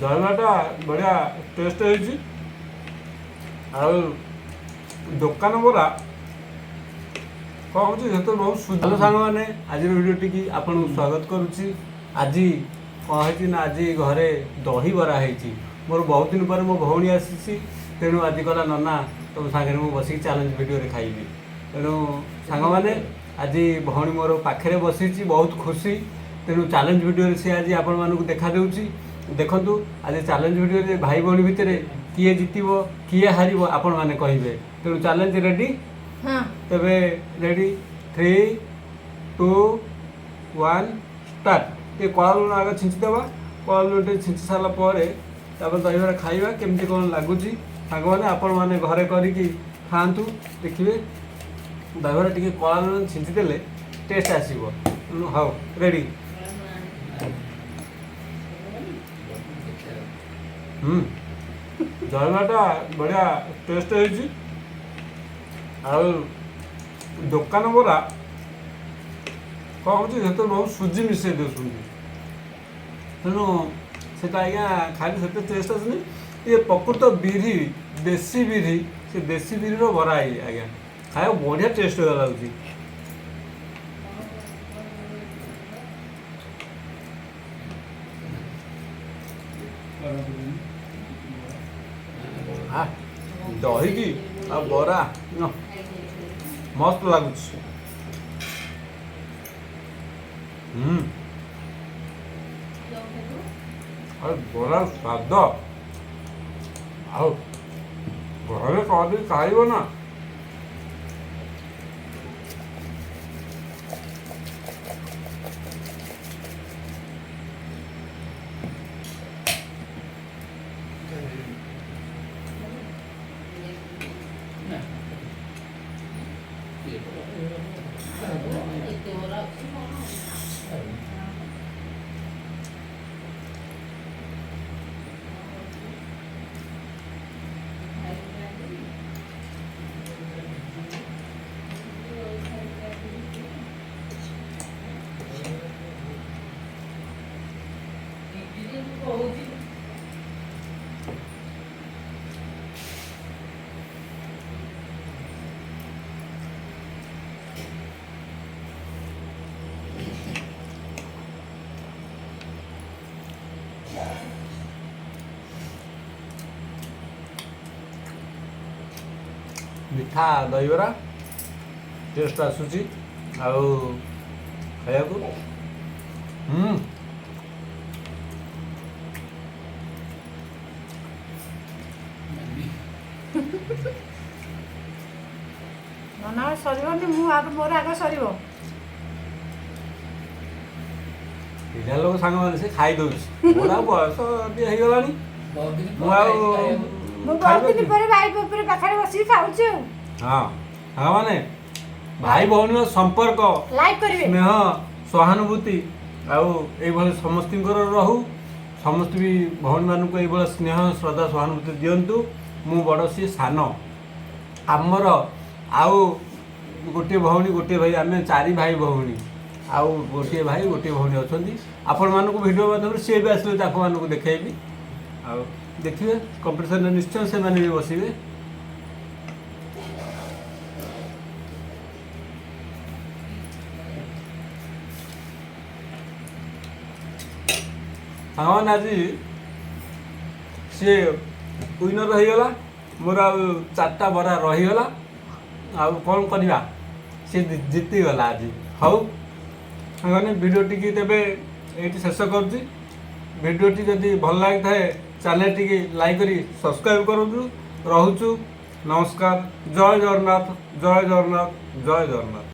ଜଳଖିଆଟା ବଢ଼ିଆ ଟେଷ୍ଟ ହେଇଛି। ଆଉ ଦୋକାନ ବରା କ'ଣ ହେଉଛି ସେତେ ବହୁତ ହ୍ୟାଲୋ ସାଙ୍ଗମାନେ, ଆଜିର ଭିଡ଼ିଓଟିକି ଆପଣଙ୍କୁ ସ୍ୱାଗତ କରୁଛି। ଆଜି କ'ଣ ହେଇଛି ନା, ଆଜି ଘରେ ଦହିବରା ହେଇଛି। ମୋର ବହୁତ ଦିନ ପରେ ମୋ ଭଉଣୀ ଆସିଛି, ତେଣୁ ଆଜି କହିଲା ନନା ତମ ସାଙ୍ଗରେ ମୁଁ ବସିକି ଚ୍ୟାଲେଞ୍ଜ ଭିଡ଼ିଓରେ ଖାଇବି। ତେଣୁ ସାଙ୍ଗମାନେ ଆଜି ଭଉଣୀ ମୋର ପାଖରେ ବସିଛି, ବହୁତ ଖୁସି। ତେଣୁ ଚ୍ୟାଲେଞ୍ଜ ଭିଡ଼ିଓରେ ସେ ଆଜି ଆପଣମାନଙ୍କୁ ଦେଖାଦେଉଛି। ଦେଖନ୍ତୁ ଆଜି ଚ୍ୟାଲେଞ୍ଜ ଭିଡ଼ିଓରେ ଭାଇ ଭଉଣୀ ଭିତରେ କିଏ ଜିତିବ କିଏ ହାରିବ ଆପଣମାନେ କହିବେ। ତେଣୁ ଚ୍ୟାଲେଞ୍ଜ ରେଡ଼ି? ତେବେ ରେଡ଼ି 3, 2, 1 ଷ୍ଟାର୍ଟ। ଟିକେ କଳା ଲୁଣ ଆଗ ଛିଞ୍ଚିଦେବା। କଳା ଲୁଣ ଟିକେ ଛିଞ୍ଚି ସାରିଲା ପରେ ତାପରେ ଦହିବରା ଖାଇବା କେମିତି କ'ଣ ଲାଗୁଛି। ସାଙ୍ଗମାନେ ଆପଣମାନେ ଘରେ କରିକି ଖାଆନ୍ତୁ, ଦେଖିବେ ଦହିବରା ଟିକେ କଳା ଲୁଣ ଛିଞ୍ଚିଦେଲେ ଟେଷ୍ଟ ଆସିବ। ହଉ ରେଡ଼ି? ଦହିବରାଟା ବଢ଼ିଆ ଟେଷ୍ଟ ହେଇଛି। ଆଉ ଦୋକାନ ବରା କ'ଣ ହେଉଛି ସେଥିରେ ବହୁତ ସୁଜି ମିଶାଇ ଦେଉଛନ୍ତି, ତେଣୁ ସେଟା ଆଜ୍ଞା ଖାଇଲେ ସେତେ ଟେଷ୍ଟ ଆସୁନି। ଇଏ ପ୍ରକୃତ ବିରି, ଦେଶୀ ବିରି, ସେ ଦେଶୀ ବିରିର ବରା ଇଏ ଆଜ୍ଞା ଖାଇବାକୁ ବଢ଼ିଆ ଟେଷ୍ଟ ଲାଗୁଛି। ଦହିକି ଆଉ ବରା ମସ୍ତ ଲାଗୁଛି। ଆଉ ବରା ସ୍ୱାଦ, ଆଉ ଘରେ କରିକି ଖାଇବ ନା ମିଠା ଦହିବରା ଟେଷ୍ଟ ଆସୁଛି ଆଉ ଖାଇବାକୁ। ନା ସରିବନି, ମୋର ଆଗ ସରିବ। ପିଲା ଲୋକ ସାଙ୍ଗମାନେ ସେ ଖାଇ ଦଉଛି, ମୋର ଆଉ ବୟସ ଟିକେ ହେଇଗଲାଣି, ମୁଁ ଆଉ ମୁଁ ବହୁତ ଦିନ ପରେ ଭାଇ ପାଖରେ ବସିକି ଖାଉଛି। ହଁ ସାଙ୍ଗମାନେ, ଭାଇ ଭଉଣୀର ସମ୍ପର୍କ, ସ୍ନେହ, ସହାନୁଭୂତି ଆଉ ଏଇଭଳି ସମସ୍ତଙ୍କର ରହୁ। ସମସ୍ତେ ବି ଭଉଣୀମାନଙ୍କୁ ଏଇଭଳି ସ୍ନେହ, ଶ୍ରଦ୍ଧା, ସହାନୁଭୂତି ଦିଅନ୍ତୁ। ମୁଁ ବଡ଼, ସିଏ ସାନ। ଆମର ଆଉ ଗୋଟିଏ ଭଉଣୀ ଗୋଟିଏ ଭାଇ, ଆମେ 4 ଭାଇ ଭଉଣୀ। ଆଉ ଗୋଟିଏ ଭାଇ ଗୋଟିଏ ଭଉଣୀ ଅଛନ୍ତି। ଆପଣମାନଙ୍କୁ ଭିଡ଼ିଓ ମାଧ୍ୟମରେ ସିଏ ବି ଆସିଲେ ତାକୁ ମାନଙ୍କୁ ଦେଖେଇବି। ଆଉ ଦେଖିବେ କମ୍ପିଟିସନରେ ନିଶ୍ଚୟ ସେମାନେ ବି ବସିବେ। ସାଙ୍ଗମାନେ ଆଜି ସିଏ ୱିନର ହେଇଗଲା, ମୋର ଆଉ 4ଟା ବରା ରହିଗଲା। ଆଉ କ'ଣ କରିବା, ସେ ଜିତିଗଲା ଆଜି। ହଉ ସାଙ୍ଗମାନେ, ଭିଡ଼ିଓଟିକି ତେବେ ଏଇଠି ଶେଷ କରୁଛି। ଭିଡ଼ିଓଟି ଯଦି ଭଲ ଲାଗିଥାଏ ଚ୍ୟାନେଲଟିକି ଲାଇକ୍ କରି ସବସ୍କ୍ରାଇବ୍ କରନ୍ତୁ। ରହୁଛୁ, ନମସ୍କାର, ଜୟ ଜଗନ୍ନାଥ, ଜୟ ଜଗନ୍ନାଥ, ଜୟ ଜଗନ୍ନାଥ।